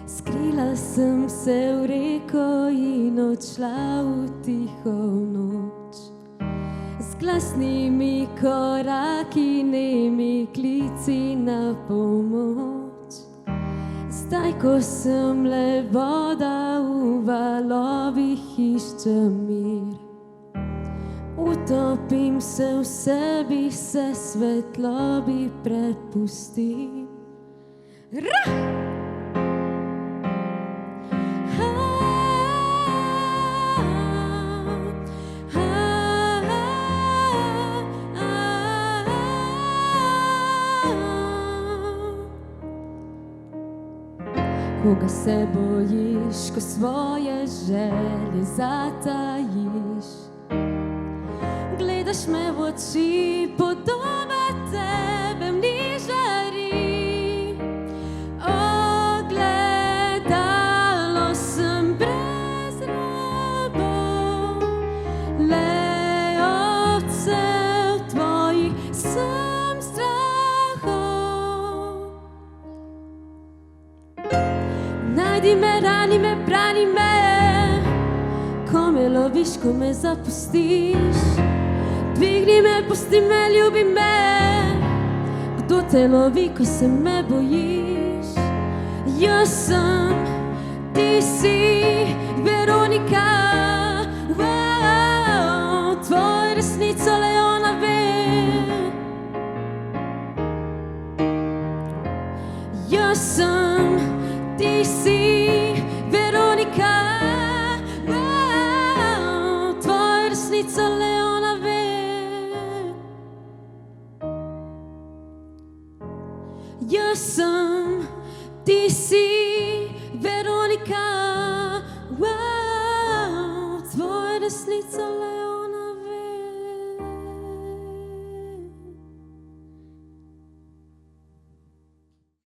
Skrila sem se v reko in odšla v tiho noč. Z glasnimi koraki, nemi klici na pomoč. Zdaj, ko sem le voda, v valovih iščem mir. Utopim se v sebi, se svetlobi prepustim. Koga se bojiš, ko svoje želje zatajiš? Gledaš me v oči, podoba tebe mi žari. Ogledalo sem brez robov, le odsev tvojih sem strahov. Najdi me, rani me, brani me, ko me loviš, ko me zapustiš. Dvigni me, pusti me, ljubi me, kdo te lovi, ko se me bojiš? Jaz sem, ti si Veronika, tvojo resnico le ona ve. Jaz sem, ti si Veronika, tvojo resnico le ona ve. Jaz sem, ti si